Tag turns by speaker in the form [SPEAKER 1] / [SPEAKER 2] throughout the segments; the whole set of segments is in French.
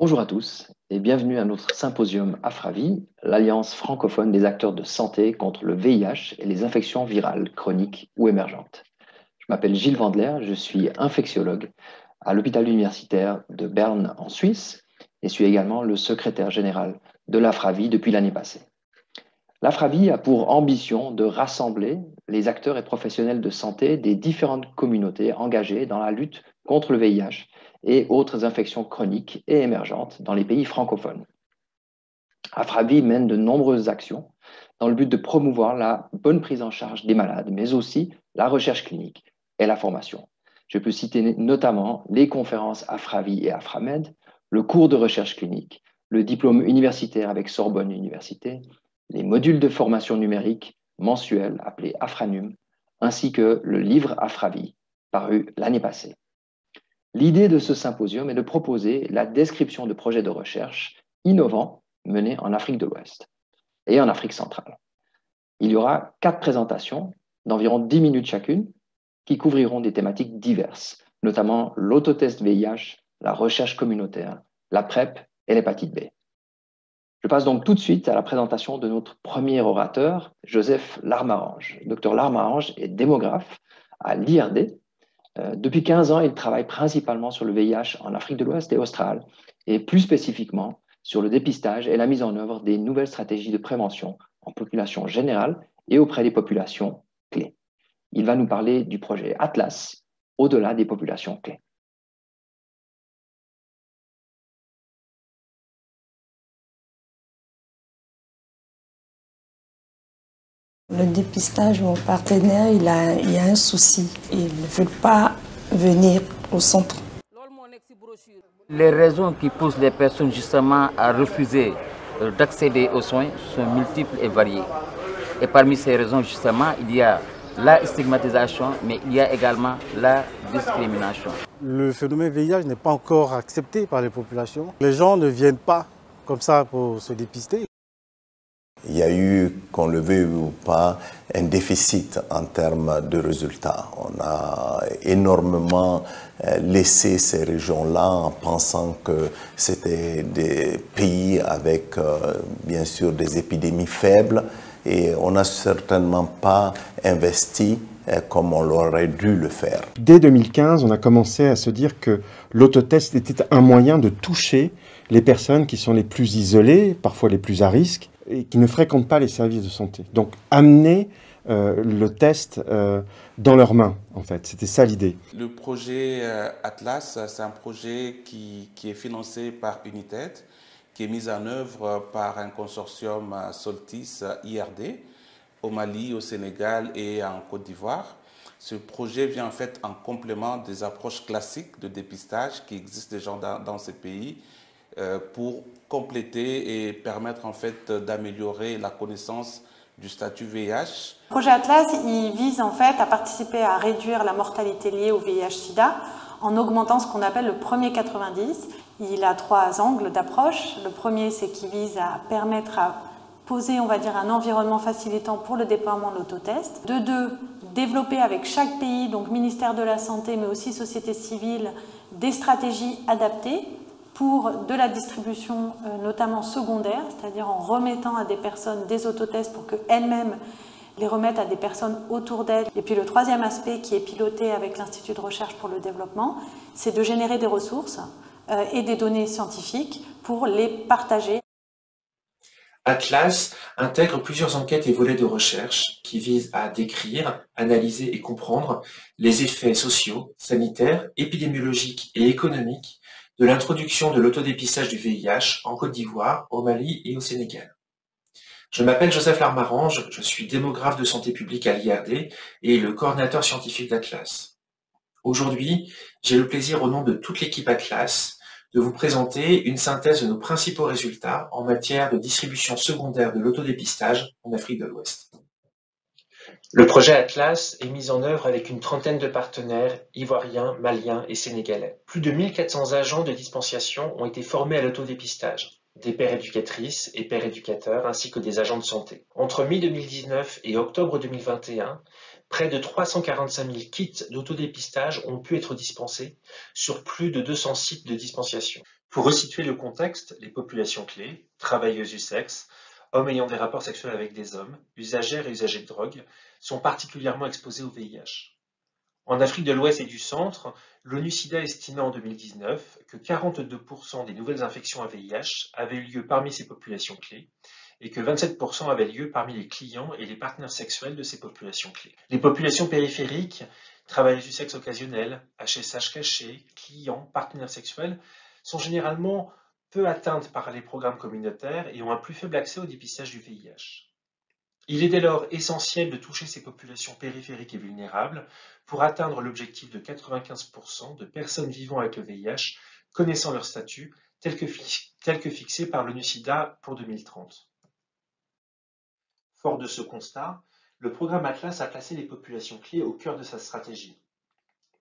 [SPEAKER 1] Bonjour à tous et bienvenue à notre symposium AFRAVI, l'Alliance francophone des acteurs de santé contre le VIH et les infections virales chroniques ou émergentes. Je m'appelle Gilles Vandler, je suis infectiologue à l'hôpital universitaire de Berne en Suisse et suis également le secrétaire général de l'AFRAVI depuis l'année passée. L'AFRAVI a pour ambition de rassembler les acteurs et professionnels de santé des différentes communautés engagées dans la lutte contre le VIH et autres infections chroniques et émergentes dans les pays francophones. AFRAVI mène de nombreuses actions dans le but de promouvoir la bonne prise en charge des malades, mais aussi la recherche clinique et la formation. Je peux citer notamment les conférences AFRAVI et AFRAMED, le cours de recherche clinique, le diplôme universitaire avec Sorbonne Université, les modules de formation numérique mensuels appelés AFRANUM, ainsi que le livre AFRAVI, paru l'année passée. L'idée de ce symposium est de proposer la description de projets de recherche innovants menés en Afrique de l'Ouest et en Afrique centrale. Il y aura 4 présentations d'environ 10 minutes chacune qui couvriront des thématiques diverses, notamment l'autotest VIH, la recherche communautaire, la PrEP et l'hépatite B. Je passe donc tout de suite à la présentation de notre premier orateur, Joseph Larmarange. Dr Larmarange est démographe à l'IRD. Depuis 15 ans, il travaille principalement sur le VIH en Afrique de l'Ouest et australe, et plus spécifiquement sur le dépistage et la mise en œuvre des nouvelles stratégies de prévention en population générale et auprès des populations clés. Il va nous parler du projet Atlas, au-delà des populations clés.
[SPEAKER 2] Le dépistage, mon partenaire, il a un souci. Il ne veut pas venir au centre.
[SPEAKER 3] Les raisons qui poussent les personnes justement à refuser d'accéder aux soins sont multiples et variées. Et parmi ces raisons justement, il y a la stigmatisation, mais il y a également la discrimination.
[SPEAKER 4] Le phénomène VIH n'est pas encore accepté par les populations. Les gens ne viennent pas comme ça pour se dépister.
[SPEAKER 5] Il y a eu, qu'on le veuille ou pas, un déficit en termes de résultats. On a énormément laissé ces régions-là en pensant que c'était des pays avec, bien sûr, des épidémies faibles et on n'a certainement pas investi comme on aurait dû le faire.
[SPEAKER 6] Dès 2015, on a commencé à se dire que l'autotest était un moyen de toucher les personnes qui sont les plus isolées, parfois les plus à risque, et qui ne fréquentent pas les services de santé. Donc amener le test dans leurs mains, en fait. C'était ça l'idée.
[SPEAKER 7] Le projet Atlas, c'est un projet qui est financé par United, qui est mis en œuvre par un consortium Soltis IRD, au Mali, au Sénégal et en Côte d'Ivoire. Ce projet vient en fait en complément des approches classiques de dépistage qui existent déjà dans ces pays pour compléter et permettre en fait d'améliorer la connaissance du statut VIH.
[SPEAKER 8] Le projet Atlas, il vise en fait à participer à réduire la mortalité liée au VIH/SIDA en augmentant ce qu'on appelle le premier 90. Il a 3 angles d'approche. Le premier, c'est qu'il vise à permettre à poser, on va dire, un environnement facilitant pour le déploiement de l'autotest. De 2, développer avec chaque pays, donc ministère de la Santé, mais aussi société civile, des stratégies adaptées pour de la distribution notamment secondaire, c'est-à-dire en remettant à des personnes des autotests pour qu'elles-mêmes les remettent à des personnes autour d'elles. Et puis le 3e aspect qui est piloté avec l'Institut de recherche pour le développement, c'est de générer des ressources et des données scientifiques pour les partager.
[SPEAKER 9] Atlas intègre plusieurs enquêtes et volets de recherche qui visent à décrire, analyser et comprendre les effets sociaux, sanitaires, épidémiologiques et économiques de l'introduction de l'autodépistage du VIH en Côte d'Ivoire, au Mali et au Sénégal. Je m'appelle Joseph Larmarange, je suis démographe de santé publique à l'IRD et le coordinateur scientifique d'Atlas. Aujourd'hui, j'ai le plaisir au nom de toute l'équipe Atlas de vous présenter une synthèse de nos principaux résultats en matière de distribution secondaire de l'autodépistage en Afrique de l'Ouest. Le projet Atlas est mis en œuvre avec une trentaine de partenaires ivoiriens, maliens et sénégalais. Plus de 1400 agents de dispensation ont été formés à l'autodépistage, des pères éducatrices et pères éducateurs ainsi que des agents de santé. Entre mi-2019 et octobre 2021, Près de 345 000 kits d'autodépistage ont pu être dispensés sur plus de 200 sites de dispensation. Pour resituer le contexte, les populations clés, travailleuses du sexe, hommes ayant des rapports sexuels avec des hommes, usagères et usagers de drogue, sont particulièrement exposés au VIH. En Afrique de l'Ouest et du Centre, l'ONU-SIDA estimait en 2019 que 42% des nouvelles infections à VIH avaient eu lieu parmi ces populations clés et que 27% avaient lieu parmi les clients et les partenaires sexuels de ces populations clés. Les populations périphériques, travailleuses du sexe occasionnel, HSH caché, clients, partenaires sexuels, sont généralement peu atteintes par les programmes communautaires et ont un plus faible accès au dépistage du VIH. Il est dès lors essentiel de toucher ces populations périphériques et vulnérables pour atteindre l'objectif de 95% de personnes vivant avec le VIH connaissant leur statut tel que fixé par l'ONU-SIDA pour 2030. Fort de ce constat, le programme Atlas a placé les populations clés au cœur de sa stratégie.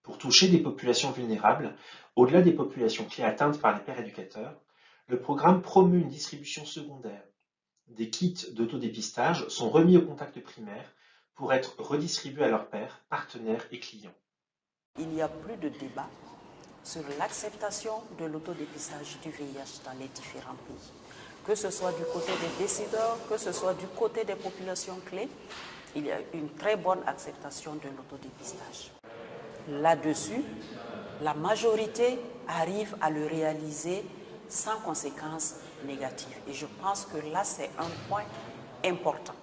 [SPEAKER 9] Pour toucher des populations vulnérables, au-delà des populations clés atteintes par les pères éducateurs, le programme promeut une distribution secondaire. Des kits d'autodépistage sont remis au contact primaire pour être redistribués à leurs pairs, partenaires et clients.
[SPEAKER 10] Il n'y a plus de débat sur l'acceptation de l'autodépistage du VIH dans les différents pays. Que ce soit du côté des décideurs, que ce soit du côté des populations clés, il y a une très bonne acceptation de l'autodépistage. Là-dessus, la majorité arrive à le réaliser sans conséquences négatives. Et je pense que là, c'est un point important.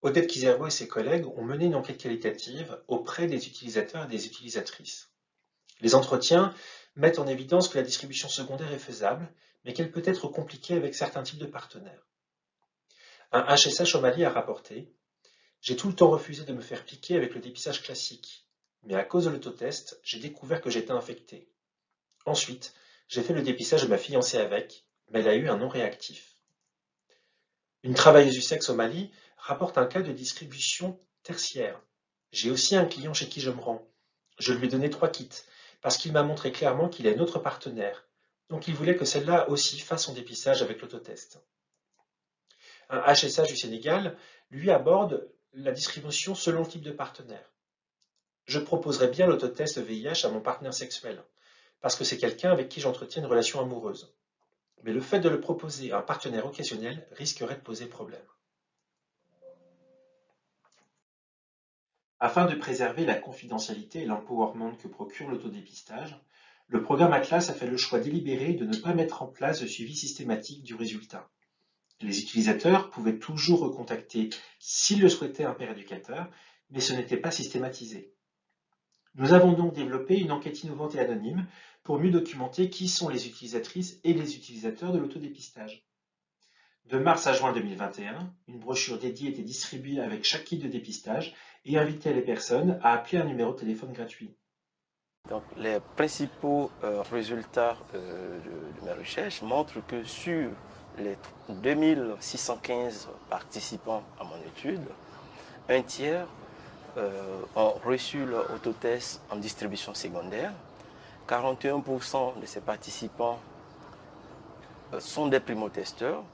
[SPEAKER 9] Odette Kizerbo et ses collègues ont mené une enquête qualitative auprès des utilisateurs et des utilisatrices. Les entretiens mettent en évidence que la distribution secondaire est faisable, mais qu'elle peut être compliquée avec certains types de partenaires. Un HSH au Mali a rapporté « J'ai tout le temps refusé de me faire piquer avec le dépistage classique, mais à cause de l'autotest, j'ai découvert que j'étais infecté. Ensuite, j'ai fait le dépistage de ma fiancée avec, mais elle a eu un non réactif. » Une travailleuse du sexe au Mali rapporte un cas de distribution tertiaire. « J'ai aussi un client chez qui je me rends. Je lui ai donné 3 kits, parce qu'il m'a montré clairement qu'il est notre partenaire. Donc il voulait que celle-là aussi fasse son dépistage avec l'autotest. » Un HSH du Sénégal, lui, aborde la distribution selon le type de partenaire. « Je proposerais bien l'autotest VIH à mon partenaire sexuel, parce que c'est quelqu'un avec qui j'entretiens une relation amoureuse. Mais le fait de le proposer à un partenaire occasionnel risquerait de poser problème. » Afin de préserver la confidentialité et l'empowerment que procure l'autodépistage, le programme Atlas a fait le choix délibéré de ne pas mettre en place de suivi systématique du résultat. Les utilisateurs pouvaient toujours recontacter s'ils le souhaitaient un père éducateur, mais ce n'était pas systématisé. Nous avons donc développé une enquête innovante et anonyme pour mieux documenter qui sont les utilisatrices et les utilisateurs de l'autodépistage. De mars à juin 2021, une brochure dédiée était distribuée avec chaque kit de dépistage et invitait les personnes à appeler un numéro de téléphone gratuit.
[SPEAKER 11] Donc, les principaux résultats de mes recherches montrent que sur les 2615 participants à mon étude, un tiers ont reçu leur autotest en distribution secondaire. 41% de ces participants sont des primotesteurs.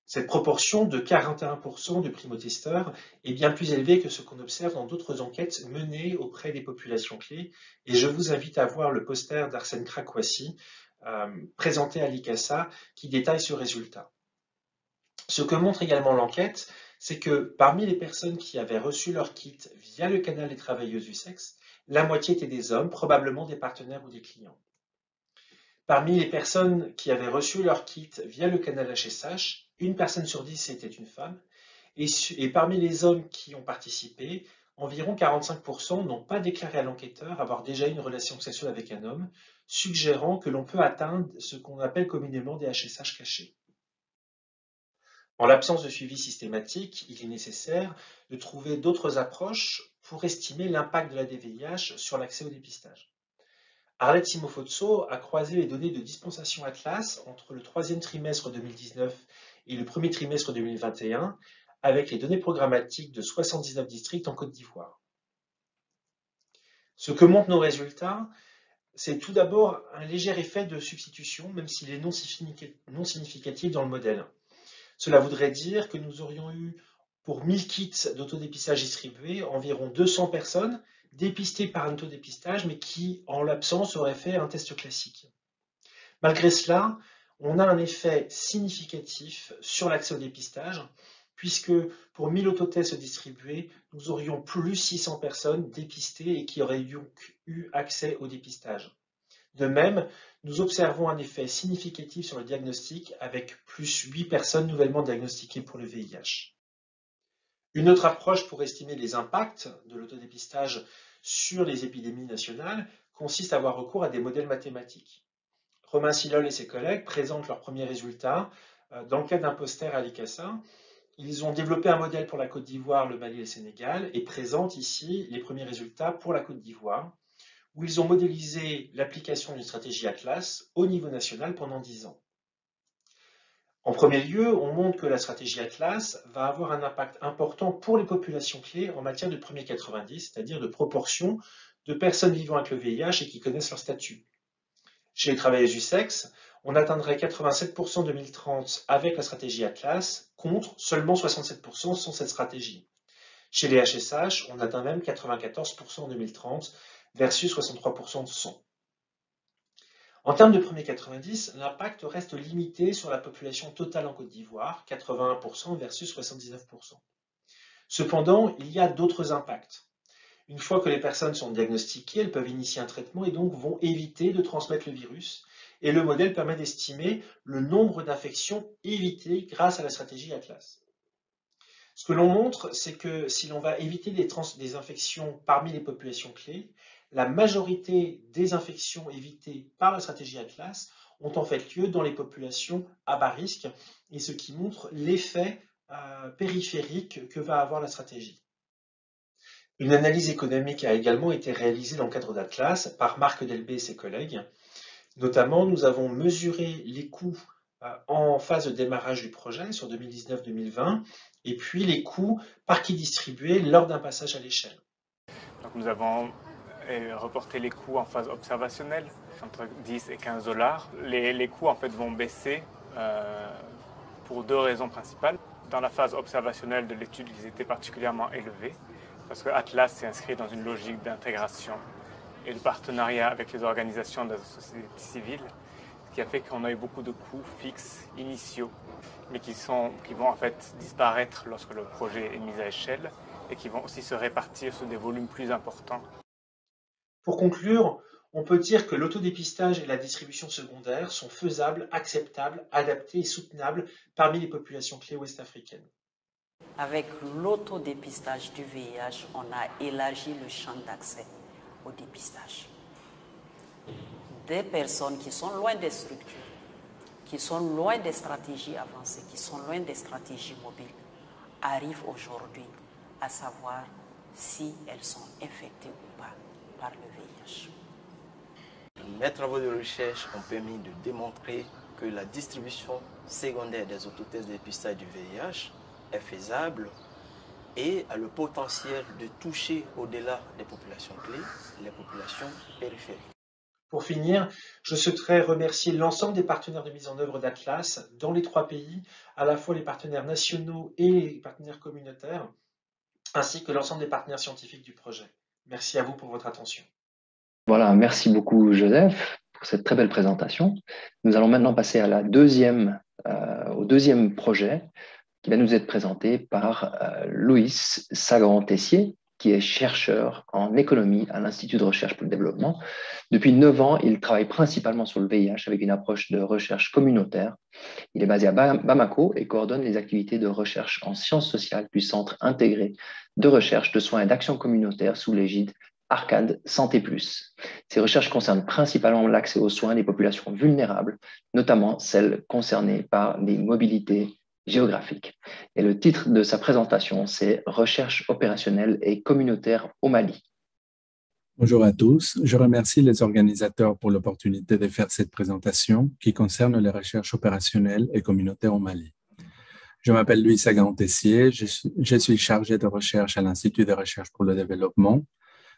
[SPEAKER 9] Cette proportion de 41% de primotesteurs est bien plus élevée que ce qu'on observe dans d'autres enquêtes menées auprès des populations clés. Et je vous invite à voir le poster d'Arsène Krakwassi présenté à l'ICASA qui détaille ce résultat. Ce que montre également l'enquête, c'est que parmi les personnes qui avaient reçu leur kit via le canal des travailleuses du sexe, la moitié étaient des hommes, probablement des partenaires ou des clients. Parmi les personnes qui avaient reçu leur kit via le canal HSH, une personne sur 10 était une femme, et parmi les hommes qui ont participé, environ 45% n'ont pas déclaré à l'enquêteur avoir déjà eu une relation sexuelle avec un homme, suggérant que l'on peut atteindre ce qu'on appelle communément des HSH cachés. En l'absence de suivi systématique, il est nécessaire de trouver d'autres approches pour estimer l'impact de la DVIH sur l'accès au dépistage. Arlette Simofotso a croisé les données de dispensation Atlas entre le 3e trimestre 2019 et le 1er trimestre 2021 avec les données programmatiques de 79 districts en Côte d'Ivoire. Ce que montrent nos résultats, c'est tout d'abord un léger effet de substitution, même s'il est non significatif dans le modèle. Cela voudrait dire que nous aurions eu pour 1000 kits d'autodépistage distribués, environ 200 personnes dépistées par un autodépistage, mais qui, en l'absence, auraient fait un test classique. Malgré cela, on a un effet significatif sur l'accès au dépistage, puisque pour 1000 autotests distribués, nous aurions plus 600 personnes dépistées et qui auraient donc eu accès au dépistage. De même, nous observons un effet significatif sur le diagnostic avec plus 8 personnes nouvellement diagnostiquées pour le VIH. Une autre approche pour estimer les impacts de l'autodépistage sur les épidémies nationales consiste à avoir recours à des modèles mathématiques. Romain Silol et ses collègues présentent leurs premiers résultats dans le cadre d'un poster à l'ICASA. Ils ont développé un modèle pour la Côte d'Ivoire, le Mali et le Sénégal et présentent ici les premiers résultats pour la Côte d'Ivoire, où ils ont modélisé l'application d'une stratégie Atlas au niveau national pendant 10 ans. En premier lieu, on montre que la stratégie Atlas va avoir un impact important pour les populations clés en matière de premier 90, c'est-à-dire de proportion de personnes vivant avec le VIH et qui connaissent leur statut. Chez les travailleuses du sexe, on atteindrait 87% en 2030 avec la stratégie Atlas, contre seulement 67% sans cette stratégie. Chez les HSH, on atteint même 94% en 2030 versus 63% sans. En termes de premier 90, l'impact reste limité sur la population totale en Côte d'Ivoire, 81% versus 79%. Cependant, il y a d'autres impacts. Une fois que les personnes sont diagnostiquées, elles peuvent initier un traitement et donc vont éviter de transmettre le virus. Et le modèle permet d'estimer le nombre d'infections évitées grâce à la stratégie Atlas. Ce que l'on montre, c'est que si l'on va éviter des infections parmi les populations clés, la majorité des infections évitées par la stratégie Atlas ont en fait lieu dans les populations à bas risque, et ce qui montre l'effet périphérique que va avoir la stratégie. Une analyse économique a également été réalisée dans le cadre d'Atlas par Marc Delbé et ses collègues. Notamment, nous avons mesuré les coûts en phase de démarrage du projet sur 2019-2020 et puis les coûts par qui distribué lors d'un passage à l'échelle.
[SPEAKER 12] Donc nous avons reporté les coûts en phase observationnelle, entre 10 et 15 $. Les coûts en fait vont baisser pour deux raisons principales. Dans la phase observationnelle de l'étude, ils étaient particulièrement élevés parce que Atlas s'est inscrit dans une logique d'intégration et de partenariat avec les organisations de la société civile, ce qui a fait qu'on a eu beaucoup de coûts fixes initiaux, mais qui vont en fait disparaître lorsque le projet est mis à échelle et qui vont aussi se répartir sur des volumes plus importants.
[SPEAKER 9] Pour conclure, on peut dire que l'autodépistage et la distribution secondaire sont faisables, acceptables, adaptés et soutenables parmi les populations clés ouest-africaines.
[SPEAKER 10] Avec l'autodépistage du VIH, on a élargi le champ d'accès au dépistage. Des personnes qui sont loin des structures, qui sont loin des stratégies avancées, qui sont loin des stratégies mobiles, arrivent aujourd'hui à savoir si elles sont infectées ou pas par le VIH.
[SPEAKER 11] Mes travaux de recherche ont permis de démontrer que la distribution secondaire des autotests de dépistage du VIH est faisable et a le potentiel de toucher au-delà des populations clés, les populations périphériques.
[SPEAKER 9] Pour finir, je souhaiterais remercier l'ensemble des partenaires de mise en œuvre d'Atlas dans les 3 pays, à la fois les partenaires nationaux et les partenaires communautaires, ainsi que l'ensemble des partenaires scientifiques du projet. Merci à vous pour votre attention.
[SPEAKER 1] Voilà, merci beaucoup Joseph pour cette très belle présentation. Nous allons maintenant passer à au deuxième projet qui va nous être présenté par Louis Sagran-Tessier, qui est chercheur en économie à l'Institut de recherche pour le développement. Depuis 9 ans, il travaille principalement sur le VIH avec une approche de recherche communautaire. Il est basé à Bamako et coordonne les activités de recherche en sciences sociales du Centre intégré de recherche, de soins et d'action communautaire sous l'égide Arcade Santé Plus. Ces recherches concernent principalement l'accès aux soins des populations vulnérables, notamment celles concernées par des mobilités géographiques. Et le titre de sa présentation, c'est « Recherche opérationnelle et communautaire au Mali ».
[SPEAKER 13] Bonjour à tous. Je remercie les organisateurs pour l'opportunité de faire cette présentation qui concerne les recherches opérationnelles et communautaires au Mali. Je m'appelle Louis Sagran-Tessier, je suis chargé de recherche à l'Institut de recherche pour le développement,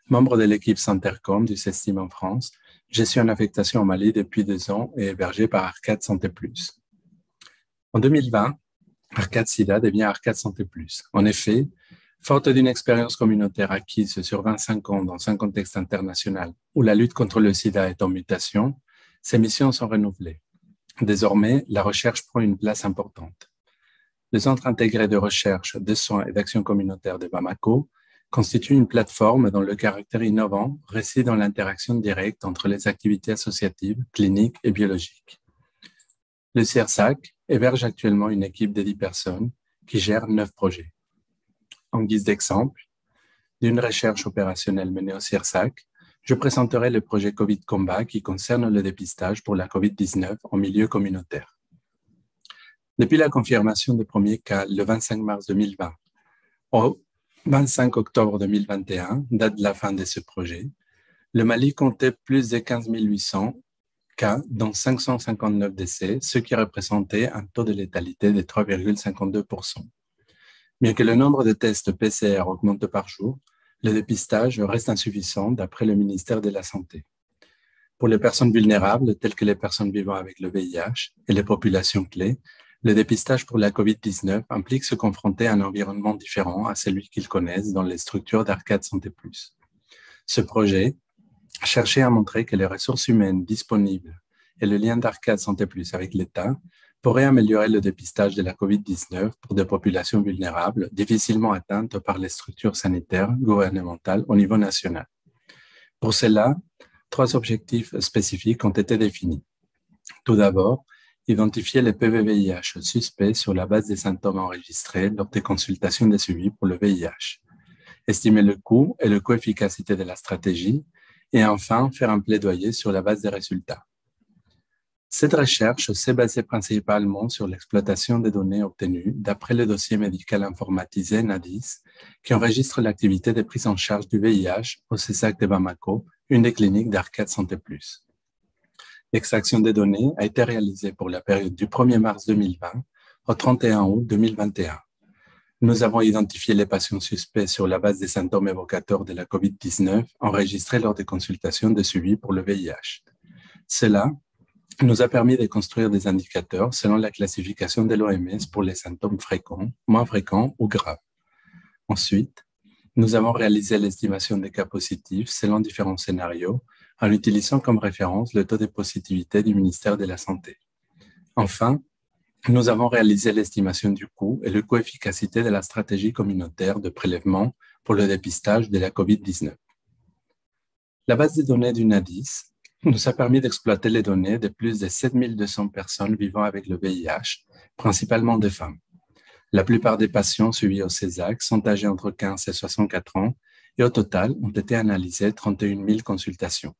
[SPEAKER 13] membre de l'équipe Centercom du CESTIM en France. Je suis en affectation au Mali depuis 2 ans et hébergé par Arcade Santé Plus. En 2020, Arcade-Sida devient Arcade Santé Plus. En effet, forte d'une expérience communautaire acquise sur 25 ans dans un contexte international où la lutte contre le sida est en mutation, ces missions sont renouvelées. Désormais, la recherche prend une place importante. Le Centre intégré de recherche, de soins et d'action communautaire de Bamako constitue une plateforme dont le caractère innovant réside dans l'interaction directe entre les activités associatives, cliniques et biologiques. Le CIRSAC héberge actuellement une équipe de 10 personnes qui gère 9 projets. En guise d'exemple d'une recherche opérationnelle menée au CIRSAC, je présenterai le projet Covid Combat qui concerne le dépistage pour la COVID-19 en milieu communautaire. Depuis la confirmation des premiers cas le 25 mars 2020 au 25 octobre 2021, date de la fin de ce projet, le Mali comptait plus de 15 800 cas, dont 559 décès, ce qui représentait un taux de létalité de 3,52%. Bien que le nombre de tests PCR augmente par jour, le dépistage reste insuffisant d'après le ministère de la Santé. Pour les personnes vulnérables, telles que les personnes vivant avec le VIH et les populations clés, le dépistage pour la COVID-19 implique se confronter à un environnement différent à celui qu'ils connaissent dans les structures d'Arcade Santé Plus. Ce projet cherchait à montrer que les ressources humaines disponibles et le lien d'Arcade Santé Plus avec l'État pourraient améliorer le dépistage de la COVID-19 pour des populations vulnérables difficilement atteintes par les structures sanitaires gouvernementales au niveau national. Pour cela, 3 objectifs spécifiques ont été définis. Tout d'abord, identifier les PVVIH suspects sur la base des symptômes enregistrés lors des consultations de suivi pour le VIH, estimer le coût et le coût-efficacité de la stratégie, et enfin faire un plaidoyer sur la base des résultats. Cette recherche s'est basée principalement sur l'exploitation des données obtenues d'après le dossier médical informatisé NADIS qui enregistre l'activité de prise en charge du VIH au CIRSAC de Bamako, une des cliniques d'Arcade Santé Plus. L'extraction des données a été réalisée pour la période du 1er mars 2020 au 31 août 2021. Nous avons identifié les patients suspects sur la base des symptômes évocateurs de la COVID-19 enregistrés lors des consultations de suivi pour le VIH. Cela nous a permis de construire des indicateurs selon la classification de l'OMS pour les symptômes fréquents, moins fréquents ou graves. Ensuite, nous avons réalisé l'estimation des cas positifs selon différents scénarios en utilisant comme référence le taux de positivité du ministère de la Santé. Enfin, nous avons réalisé l'estimation du coût et le coût-efficacité de la stratégie communautaire de prélèvement pour le dépistage de la COVID-19. La base de données du NADIS nous a permis d'exploiter les données de plus de 7200 personnes vivant avec le VIH, principalement des femmes. La plupart des patients suivis au CIRSAC sont âgés entre 15 et 64 ans et au total ont été analysées 31 000 consultations.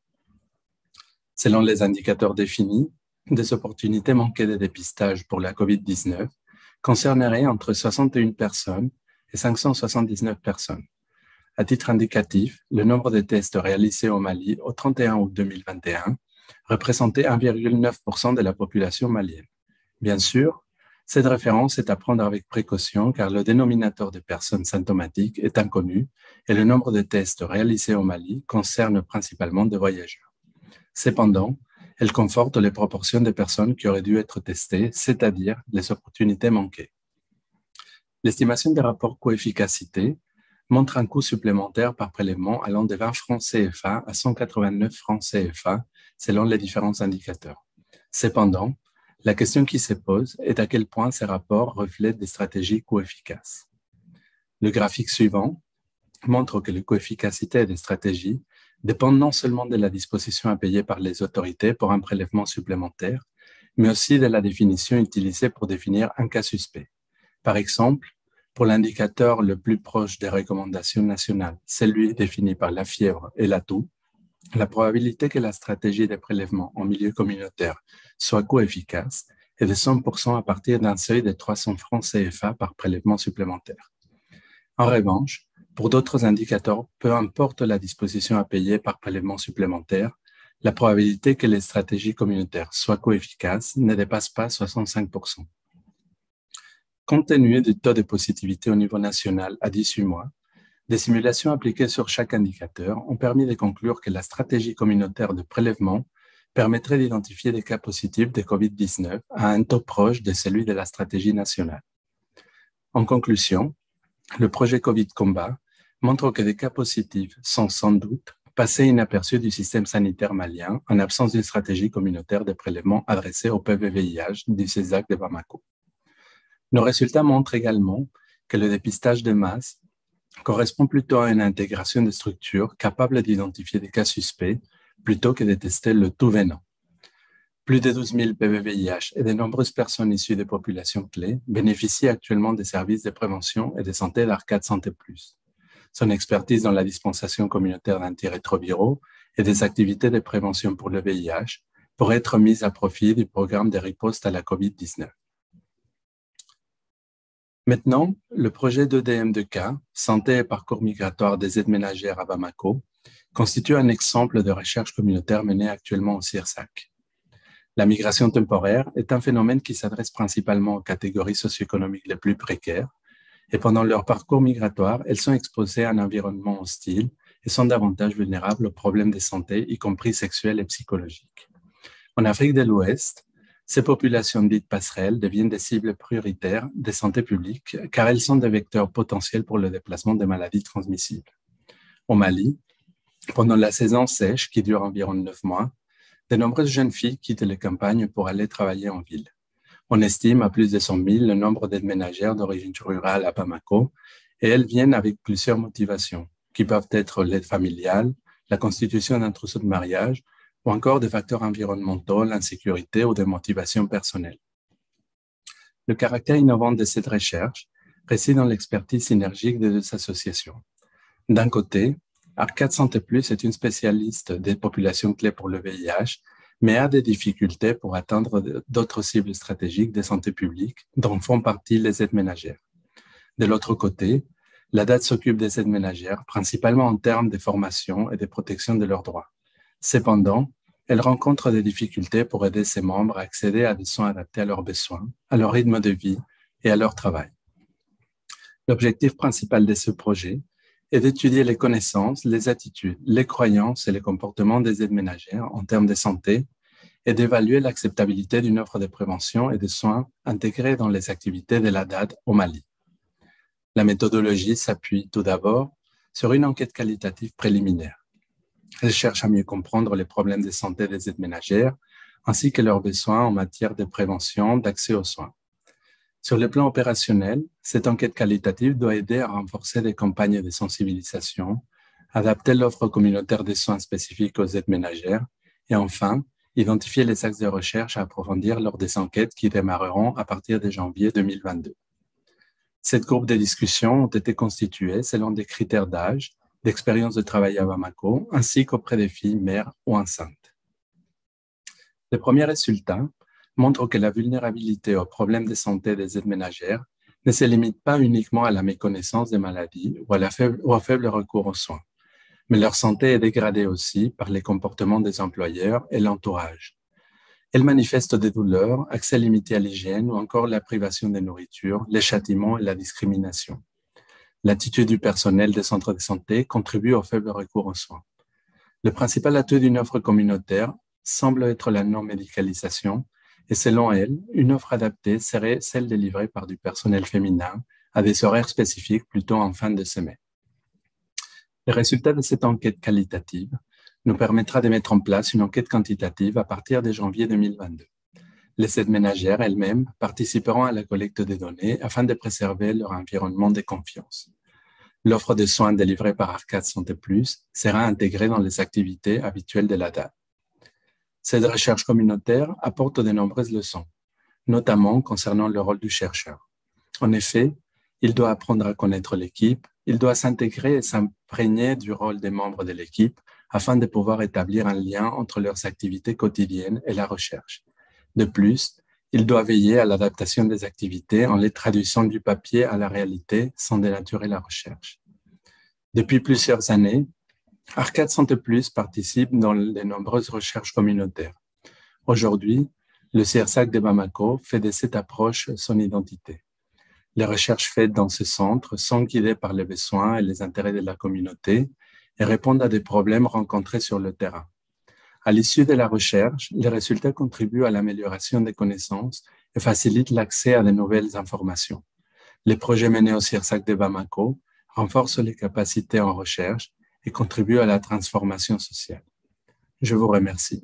[SPEAKER 13] Selon les indicateurs définis, des opportunités manquées de dépistage pour la COVID-19 concerneraient entre 61 personnes et 579 personnes. À titre indicatif, le nombre de tests réalisés au Mali au 31 août 2021 représentait 1,9% de la population malienne. Bien sûr, cette référence est à prendre avec précaution car le dénominateur de personnes symptomatiques est inconnu et le nombre de tests réalisés au Mali concerne principalement des voyageurs. Cependant, elle conforte les proportions de personnes qui auraient dû être testées, c'est-à-dire les opportunités manquées. L'estimation des rapports coût-efficacité montre un coût supplémentaire par prélèvement allant de 20 francs CFA à 189 francs CFA selon les différents indicateurs. Cependant, la question qui se pose est à quel point ces rapports reflètent des stratégies coût-efficaces. Le graphique suivant montre que le coût-efficacité des stratégies dépend non seulement de la disposition à payer par les autorités pour un prélèvement supplémentaire, mais aussi de la définition utilisée pour définir un cas suspect. Par exemple, pour l'indicateur le plus proche des recommandations nationales, celui défini par la fièvre et la toux, la probabilité que la stratégie de prélèvement en milieu communautaire soit coût-efficace est de 100% à partir d'un seuil de 300 francs CFA par prélèvement supplémentaire. En revanche, pour d'autres indicateurs, peu importe la disposition à payer par prélèvement supplémentaire, la probabilité que les stratégies communautaires soient coefficaces ne dépasse pas 65%. Compte tenu du taux de positivité au niveau national à 18 mois, des simulations appliquées sur chaque indicateur ont permis de conclure que la stratégie communautaire de prélèvement permettrait d'identifier des cas positifs de COVID-19 à un taux proche de celui de la stratégie nationale. En conclusion, le projet Covid Combat montre que des cas positifs sont sans doute passés inaperçus du système sanitaire malien en absence d'une stratégie communautaire de prélèvement adressée au PV-VIH du CESAC de Bamako. Nos résultats montrent également que le dépistage de masse correspond plutôt à une intégration de structures capables d'identifier des cas suspects plutôt que de tester le tout venant. Plus de 12 000 PV-VIH et de nombreuses personnes issues des populations clés bénéficient actuellement des services de prévention et de santé d'Arcade Santé Plus. Son expertise dans la dispensation communautaire d'antirétroviraux et des activités de prévention pour le VIH pourrait être mise à profit du programme de riposte à la COVID-19. Maintenant, le projet d'EDM2K, Santé et parcours migratoire des aides ménagères à Bamako, constitue un exemple de recherche communautaire menée actuellement au CIRSAC. La migration temporaire est un phénomène qui s'adresse principalement aux catégories socio-économiques les plus précaires, et pendant leur parcours migratoire, elles sont exposées à un environnement hostile et sont davantage vulnérables aux problèmes de santé, y compris sexuels et psychologiques. En Afrique de l'Ouest, ces populations dites passerelles deviennent des cibles prioritaires de santé publique car elles sont des vecteurs potentiels pour le déplacement des maladies transmissibles. Au Mali, pendant la saison sèche qui dure environ 9 mois, de nombreuses jeunes filles quittent les campagnes pour aller travailler en ville. On estime à plus de 100 000 le nombre d'aides ménagères d'origine rurale à Bamako et elles viennent avec plusieurs motivations qui peuvent être l'aide familiale, la constitution d'un trousseau de mariage ou encore des facteurs environnementaux, l'insécurité ou des motivations personnelles. Le caractère innovant de cette recherche réside dans l'expertise synergique des deux associations. D'un côté, Arcade Santé Plus est une spécialiste des populations clés pour le VIH, mais a des difficultés pour atteindre d'autres cibles stratégiques de santé publique, dont font partie les aides ménagères. De l'autre côté, la DAD s'occupe des aides ménagères, principalement en termes de formation et de protection de leurs droits. Cependant, elle rencontre des difficultés pour aider ses membres à accéder à des soins adaptés à leurs besoins, à leur rythme de vie et à leur travail. L'objectif principal de ce projet est d'étudier les connaissances, les attitudes, les croyances et les comportements des aides ménagères en termes de santé et d'évaluer l'acceptabilité d'une offre de prévention et de soins intégrée dans les activités de la DAD au Mali. La méthodologie s'appuie tout d'abord sur une enquête qualitative préliminaire. Elle cherche à mieux comprendre les problèmes de santé des aides ménagères ainsi que leurs besoins en matière de prévention, d'accès aux soins. Sur le plan opérationnel, cette enquête qualitative doit aider à renforcer des campagnes de sensibilisation, adapter l'offre communautaire des soins spécifiques aux aides ménagères et enfin, identifier les axes de recherche à approfondir lors des enquêtes qui démarreront à partir de janvier 2022. Cette groupe de discussion ont été constituées selon des critères d'âge, d'expérience de travail à Bamako, ainsi qu'auprès des filles mères ou enceintes. Les premiers résultats montrent que la vulnérabilité aux problèmes de santé des aides ménagères ne se limite pas uniquement à la méconnaissance des maladies ou au faible recours aux soins, mais leur santé est dégradée aussi par les comportements des employeurs et l'entourage. Elles manifestent des douleurs, accès limité à l'hygiène ou encore la privation de nourriture, les châtiments et la discrimination. L'attitude du personnel des centres de santé contribue au faible recours aux soins. Le principal atout d'une offre communautaire semble être la non-médicalisation et selon elle, une offre adaptée serait celle délivrée par du personnel féminin à des horaires spécifiques plutôt en fin de semaine. Les résultats de cette enquête qualitative nous permettra de mettre en place une enquête quantitative à partir de janvier 2022. Les aides ménagères elles-mêmes participeront à la collecte des données afin de préserver leur environnement de confiance. L'offre de soins délivrée par Arcade Santé Plus sera intégrée dans les activités habituelles de la DAD. Cette recherche communautaire apporte de nombreuses leçons, notamment concernant le rôle du chercheur. En effet, il doit apprendre à connaître l'équipe, il doit s'intégrer et s'imprégner du rôle des membres de l'équipe afin de pouvoir établir un lien entre leurs activités quotidiennes et la recherche. De plus, il doit veiller à l'adaptation des activités en les traduisant du papier à la réalité sans dénaturer la recherche. Depuis plusieurs années, Arcade Santé Plus participe dans de nombreuses recherches communautaires. Aujourd'hui, le CIRSAC de Bamako fait de cette approche son identité. Les recherches faites dans ce centre sont guidées par les besoins et les intérêts de la communauté et répondent à des problèmes rencontrés sur le terrain. À l'issue de la recherche, les résultats contribuent à l'amélioration des connaissances et facilitent l'accès à de nouvelles informations. Les projets menés au CIRSAC de Bamako renforcent les capacités en recherche et contribuent à la transformation sociale. Je vous remercie.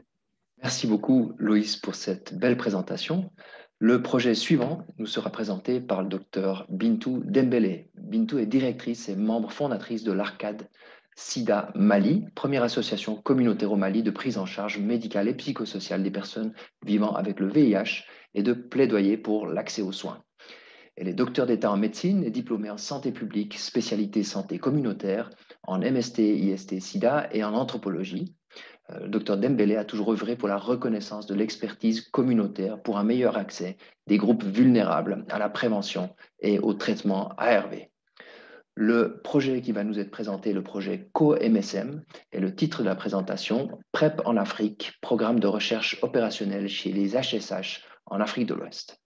[SPEAKER 1] Merci beaucoup, Loïs, pour cette belle présentation. Le projet suivant nous sera présenté par le docteur Bintou Dembélé. Bintou est directrice et membre fondatrice de l'Arcade SIDA Mali, première association communautaire au Mali de prise en charge médicale et psychosociale des personnes vivant avec le VIH et de plaidoyer pour l'accès aux soins. Elle est docteur d'État en médecine et diplômée en santé publique, spécialité santé communautaire, en MST, IST, SIDA et en anthropologie. Le docteur Dembélé a toujours œuvré pour la reconnaissance de l'expertise communautaire pour un meilleur accès des groupes vulnérables à la prévention et au traitement ARV. Le projet qui va nous être présenté, le projet Co-MSM, est le titre de la présentation « PrEP en Afrique, programme de recherche opérationnelle chez les HSH en Afrique de l'Ouest ».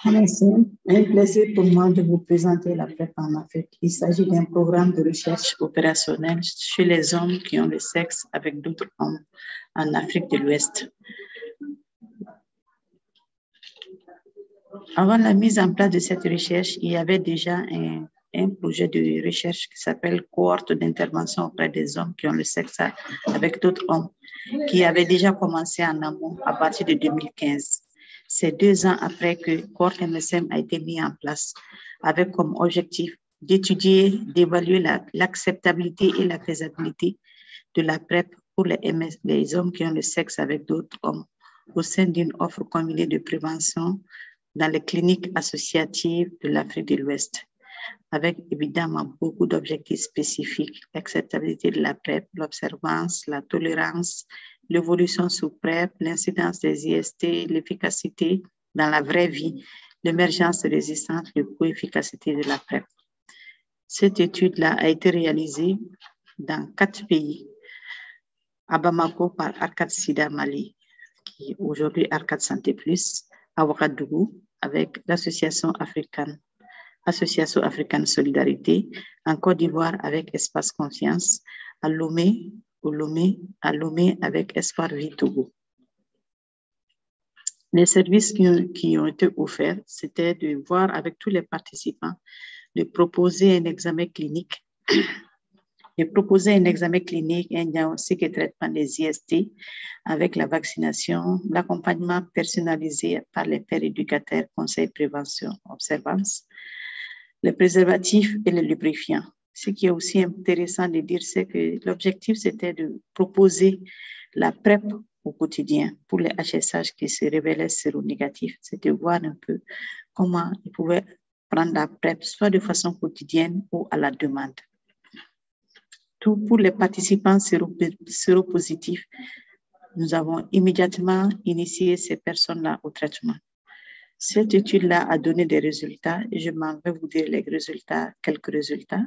[SPEAKER 14] Merci. Un plaisir pour moi de vous présenter la PrEP en Afrique. Il s'agit d'un programme de recherche opérationnelle chez les hommes qui ont le sexe avec d'autres hommes en Afrique de l'Ouest. Avant la mise en place de cette recherche, il y avait déjà un projet de recherche qui s'appelle Cohorte d'intervention auprès des hommes qui ont le sexe avec d'autres hommes, qui avait déjà commencé en amont à partir de 2015. C'est 2 ans après que Co-MSM a été mis en place, avec comme objectif d'étudier, d'évaluer l'acceptabilité et la faisabilité de la PrEP pour les hommes qui ont le sexe avec d'autres hommes au sein d'une offre combinée de prévention dans les cliniques associatives de l'Afrique de l'Ouest, avec évidemment beaucoup d'objectifs spécifiques, l'acceptabilité de la PrEP, l'observance, la tolérance, l'évolution sous PrEP, l'incidence des IST, l'efficacité dans la vraie vie, l'émergence de résistance, la co-efficacité de la PrEP. Cette étude-là a été réalisée dans 4 pays, à Bamako par Arcade SIDA Mali, qui est aujourd'hui Arcade Santé Plus, à Ouagadougou avec l'Association africaine Solidarité, en Côte d'Ivoire avec Espace Confiance, à Lomé avec Espoir Vie Togo. Les services qui ont été offerts, c'était de voir avec tous les participants, de proposer un examen clinique, un diagnostic et traitement des IST avec la vaccination, l'accompagnement personnalisé par les pères éducateurs, conseils, prévention, observance, les préservatifs et les lubrifiants. Ce qui est aussi intéressant de dire, c'est que l'objectif, c'était de proposer la PrEP au quotidien pour les HSH qui se révélaient séronégatifs. C'était voir un peu comment ils pouvaient prendre la PrEP, soit de façon quotidienne ou à la demande. Tout pour les participants séropositifs, nous avons immédiatement initié ces personnes-là au traitement. Cette étude-là a donné des résultats et je m'en vais vous dire les résultats, quelques résultats.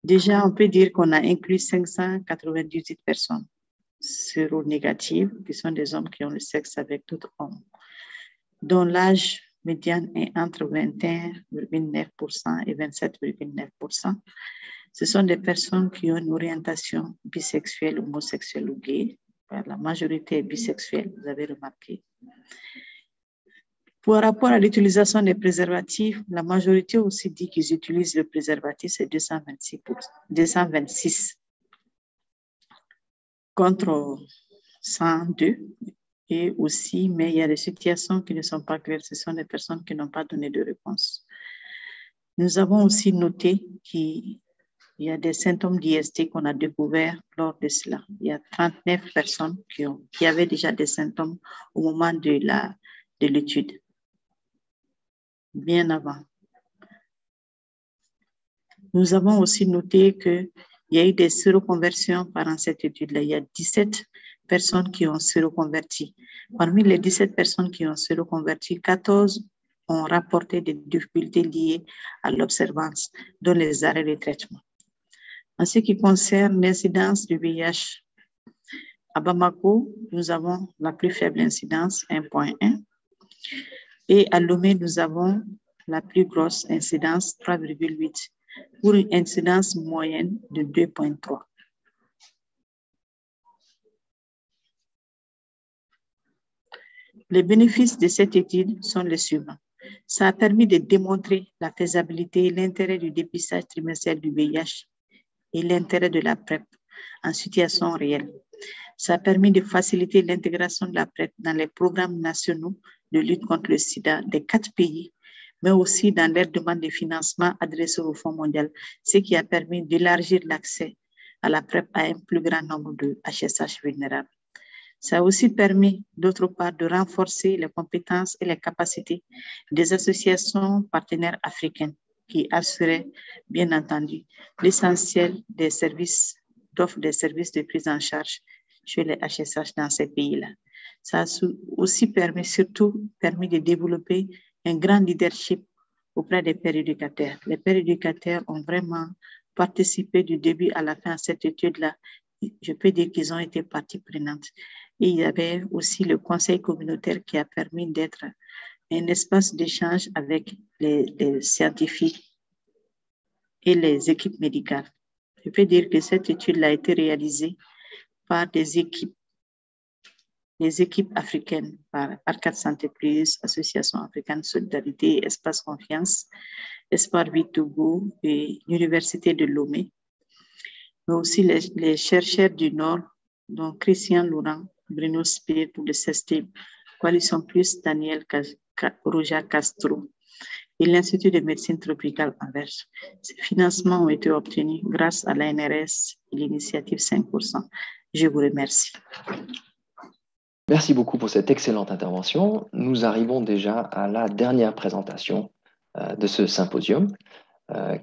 [SPEAKER 14] Déjà, on peut dire qu'on a inclus 598 personnes séronégatives, qui sont des hommes qui ont le sexe avec d'autres hommes, dont l'âge médian est entre 21,9% et 27,9%. Ce sont des personnes qui ont une orientation bisexuelle, homosexuelle ou gay. La majorité est bisexuelle, vous avez remarqué. Par rapport à l'utilisation des préservatifs, la majorité aussi dit qu'ils utilisent le préservatif, c'est 226 contre 102. Et aussi, mais il y a des situations qui ne sont pas claires, ce sont des personnes qui n'ont pas donné de réponse. Nous avons aussi noté qu'il y a des symptômes d'IST qu'on a découverts lors de cela. Il y a 39 personnes qui avaient déjà des symptômes au moment de l'étude. Bien avant. Nous avons aussi noté qu'il y a eu des séroconversions pendant cette étude-là. Il y a 17 personnes qui ont séroconverti. Parmi les 17 personnes qui ont séroconverti, 14 ont rapporté des difficultés liées à l'observance, dont les arrêts de traitement. En ce qui concerne l'incidence du VIH, à Bamako, nous avons la plus faible incidence, 1,1. Et à Lomé, nous avons la plus grosse incidence, 3,8, pour une incidence moyenne de 2,3. Les bénéfices de cette étude sont les suivants. Ça a permis de démontrer la faisabilité et l'intérêt du dépistage trimestriel du VIH et l'intérêt de la PrEP en situation réelle. Ça a permis de faciliter l'intégration de la PrEP dans les programmes nationaux de lutte contre le sida des 4 pays, mais aussi dans leurs demandes de financement adressées au Fonds mondial, ce qui a permis d'élargir l'accès à la PrEP à un plus grand nombre de HSH vulnérables. Ça a aussi permis, d'autre part, de renforcer les compétences et les capacités des associations partenaires africaines qui assuraient, bien entendu, l'essentiel des services, d'offre des services de prise en charge chez les HSH dans ces pays-là. Ça a aussi surtout permis de développer un grand leadership auprès des pères éducateurs. Les pères éducateurs ont vraiment participé du début à la fin à cette étude-là. Je peux dire qu'ils ont été partie prenante. Et il y avait aussi le conseil communautaire qui a permis d'être un espace d'échange avec les scientifiques et les équipes médicales. Je peux dire que cette étude-là a été réalisée par des équipes africaines, par Arcade Santé Plus, Association africaine de solidarité, Espace Confiance, Espoir Vie Togo et l'Université de Lomé, mais aussi les chercheurs du Nord, dont Christian Laurent, Bruno Speer pour le CESTIM, Coalition Plus, Daniel Roja Castro et l'Institut de médecine tropicale Anvers. Ces financements ont été obtenus grâce à l'ANRS et l'initiative 5%. Je vous remercie.
[SPEAKER 1] Merci beaucoup pour cette excellente intervention. Nous arrivons déjà à la dernière présentation de ce symposium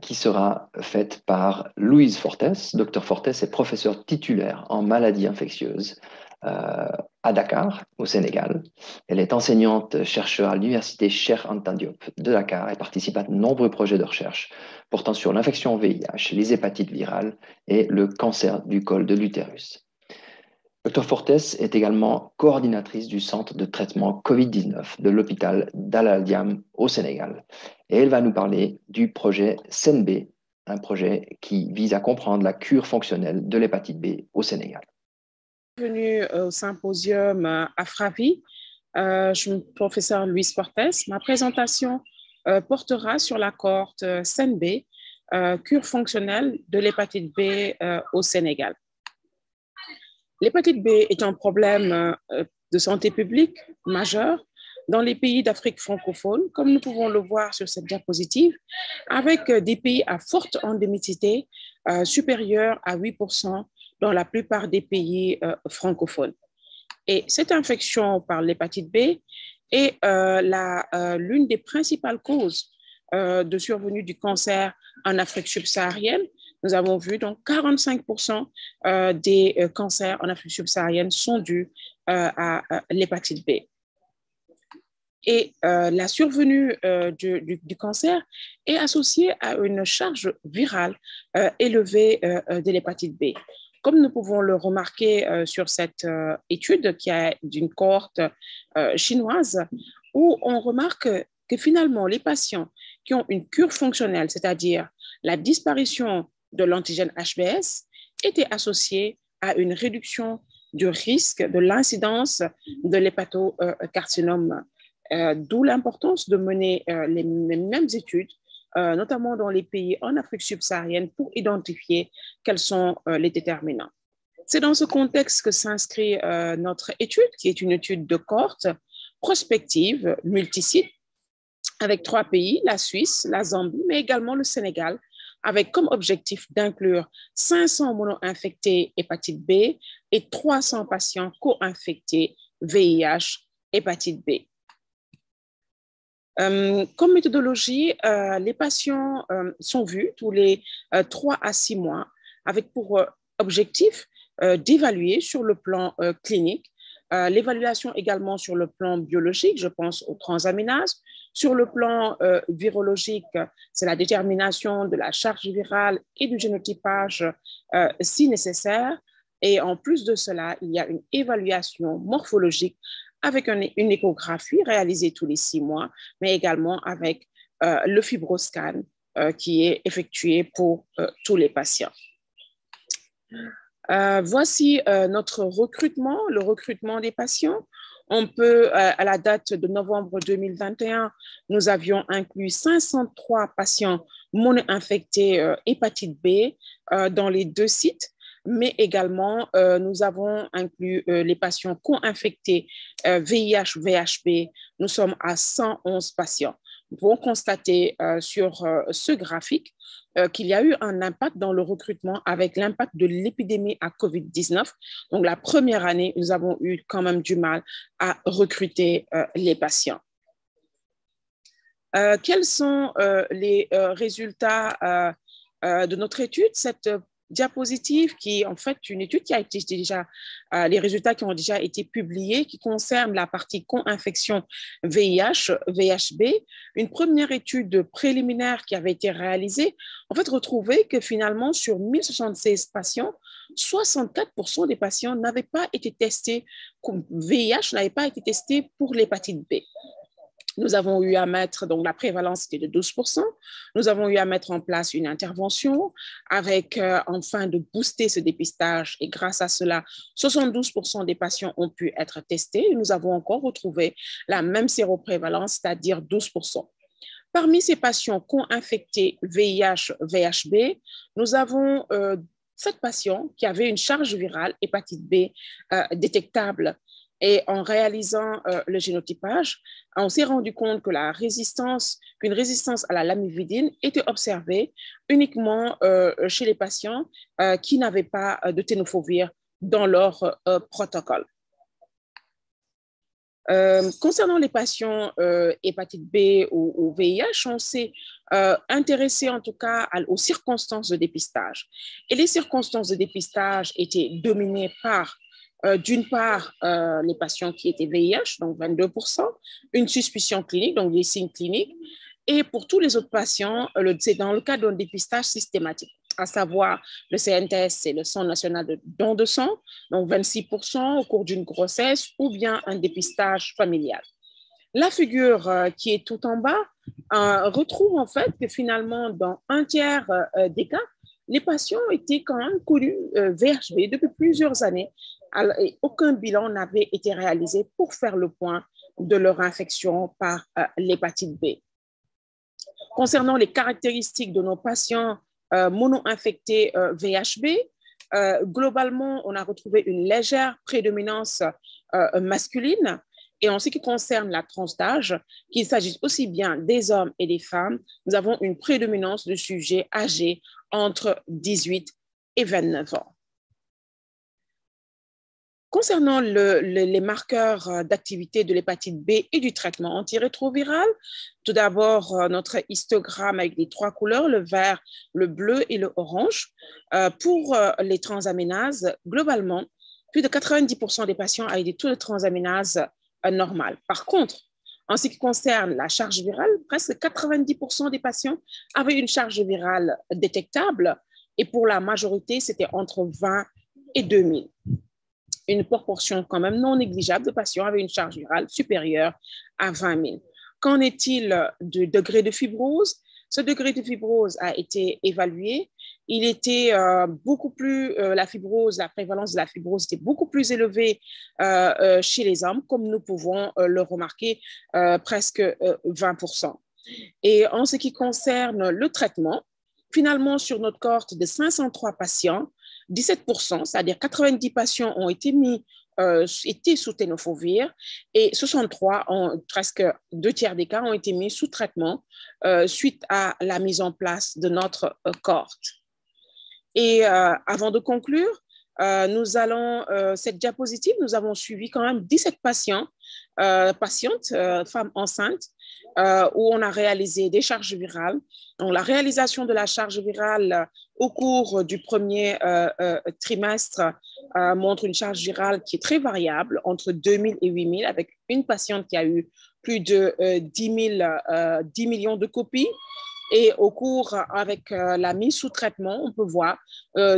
[SPEAKER 1] qui sera faite par Louise Fortes. Dr Fortes est professeure titulaire en maladies infectieuses à Dakar, au Sénégal. Elle est enseignante-chercheur à l'université Cheikh Anta Diop de Dakar et participe à de nombreux projets de recherche portant sur l'infection VIH, les hépatites virales et le cancer du col de l'utérus. Dr Fortes est également coordinatrice du centre de traitement COVID-19 de l'hôpital d'Al Al-Diam au Sénégal. Et elle va nous parler du projet SENB, un projet qui vise à comprendre la cure fonctionnelle de l'hépatite B au Sénégal.
[SPEAKER 15] Bienvenue au symposium AFRAVI. Je suis le professeur Louise Fortes. Ma présentation portera sur la cohorte SENB, cure fonctionnelle de l'hépatite B au Sénégal. L'hépatite B est un problème de santé publique majeur dans les pays d'Afrique francophone, comme nous pouvons le voir sur cette diapositive, avec des pays à forte endémicité supérieure à 8% dans la plupart des pays francophones. Et cette infection par l'hépatite B est l'une des principales causes de survenue du cancer en Afrique subsaharienne. Nous avons vu donc 45% des cancers en Afrique subsaharienne sont dus à l'hépatite B. Et la survenue du cancer est associée à une charge virale élevée de l'hépatite B. Comme nous pouvons le remarquer sur cette étude qui est d'une cohorte chinoise, où on remarque que finalement les patients qui ont une cure fonctionnelle, c'est-à-dire la disparition de l'antigène HBs, étaient associés à une réduction du risque de l'incidence de l'hépatocarcinome, d'où l'importance de mener les mêmes études, notamment dans les pays en Afrique subsaharienne, pour identifier quels sont les déterminants. C'est dans ce contexte que s'inscrit notre étude, qui est une étude de cohorte prospective, multisite, avec 3 pays, la Suisse, la Zambie, mais également le Sénégal, avec comme objectif d'inclure 500 mono-infectés hépatite B et 300 patients co-infectés VIH hépatite B. Comme méthodologie, les patients sont vus tous les 3 à 6 mois avec pour objectif d'évaluer sur le plan clinique, l'évaluation également sur le plan biologique, je pense aux transaminases. Sur le plan virologique, c'est la détermination de la charge virale et du génotypage si nécessaire. Et en plus de cela, il y a une évaluation morphologique avec une échographie réalisée tous les 6 mois, mais également avec le fibroscan qui est effectué pour tous les patients. Voici notre recrutement, le recrutement des patients. On peut, à la date de novembre 2021, nous avions inclus 503 patients mono-infectés hépatite B dans les 2 sites, mais également nous avons inclus les patients co-infectés VIH-VHB. Nous sommes à 111 patients. Nous pouvons constater sur ce graphique qu'il y a eu un impact dans le recrutement avec l'impact de l'épidémie à COVID-19. Donc, la première année, nous avons eu quand même du mal à recruter les patients. Quels sont les résultats de notre étude? Cette diapositive qui est en fait une étude qui a été déjà, les résultats qui ont déjà été publiés, qui concernent la partie co-infection VIH, VHB. Une première étude préliminaire qui avait été réalisée, en fait, retrouvait que finalement, sur 1076 patients, 64% des patients n'avaient pas été testés, VIH n'avait pas été testé pour l'hépatite B. Nous avons eu à mettre, donc la prévalence était de 12%. Nous avons eu à mettre en place une intervention avec, enfin, de booster ce dépistage. Et grâce à cela, 72% des patients ont pu être testés. Et nous avons encore retrouvé la même séroprévalence, c'est-à-dire 12%. Parmi ces patients co-infectés VIH-VHB, nous avons 7 patients qui avaient une charge virale hépatite B détectable. Et en réalisant le génotypage, on s'est rendu compte que qu'une résistance à la lamivudine était observée uniquement chez les patients qui n'avaient pas de tenofovir dans leur protocole. Concernant les patients hépatite B ou VIH, on s'est intéressé en tout cas aux circonstances de dépistage. Et les circonstances de dépistage étaient dominées par d'une part, les patients qui étaient VIH, donc 22%, une suspicion clinique, donc des signes cliniques, et pour tous les autres patients, c'est dans le cadre d'un dépistage systématique, à savoir le CNTS, c'est le Centre national de don de sang, donc 26% au cours d'une grossesse, ou bien un dépistage familial. La figure qui est tout en bas retrouve en fait que finalement, dans un tiers des cas, les patients étaient quand même connus VHB depuis plusieurs années et aucun bilan n'avait été réalisé pour faire le point de leur infection par l'hépatite B. Concernant les caractéristiques de nos patients mono-infectés VHB, globalement, on a retrouvé une légère prédominance masculine. Et en ce qui concerne la tranche d'âge, qu'il s'agisse aussi bien des hommes et des femmes, nous avons une prédominance de sujets âgés entre 18 et 29 ans. Concernant les marqueurs d'activité de l'hépatite B et du traitement antirétroviral, tout d'abord notre histogramme avec les 3 couleurs, le vert, le bleu et le orange. Pour les transaminases, globalement, plus de 90% des patients avaient des taux de transaminase normal. Par contre, en ce qui concerne la charge virale, presque 90% des patients avaient une charge virale détectable et pour la majorité, c'était entre 20 et 2000. Une proportion quand même non négligeable de patients avaient une charge virale supérieure à 20 000. Qu'en est-il du degré de fibrose? Ce degré de fibrose a été évalué. Il était beaucoup plus, la prévalence de la fibrose était beaucoup plus élevée chez les hommes, comme nous pouvons le remarquer, presque 20%. Et en ce qui concerne le traitement, finalement, sur notre cohorte de 503 patients, 17%, c'est-à-dire 90 patients ont été étaient sous tenofovir et 63, presque 2 tiers des cas, ont été mis sous traitement suite à la mise en place de notre cohorte. Et avant de conclure, cette diapositive, nous avons suivi quand même 17 patientes, femmes enceintes, où on a réalisé des charges virales. Donc, la réalisation de la charge virale au cours du premier trimestre montre une charge virale qui est très variable, entre 2000 et 8000, avec une patiente qui a eu plus de 10 millions de copies. Et au cours, avec la mise sous traitement, on peut voir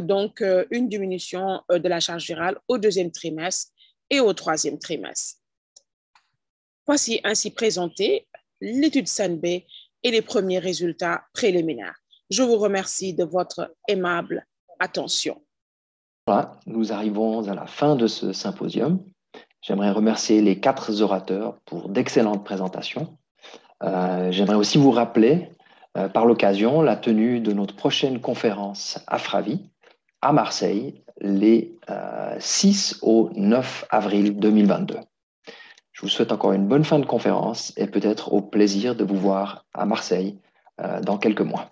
[SPEAKER 15] donc une diminution de la charge virale au 2e trimestre et au 3e trimestre. Voici ainsi présenté l'étude SENB et les premiers résultats préliminaires. Je vous remercie de votre aimable attention.
[SPEAKER 1] Voilà, nous arrivons à la fin de ce symposium J'aimerais remercier les 4 orateurs pour d'excellentes présentations. J'aimerais aussi vous rappeler, par l'occasion, la tenue de notre prochaine conférence AFRAVI à Marseille, les 6 au 9 avril 2022. Je vous souhaite encore une bonne fin de conférence et peut-être au plaisir de vous voir à Marseille dans quelques mois.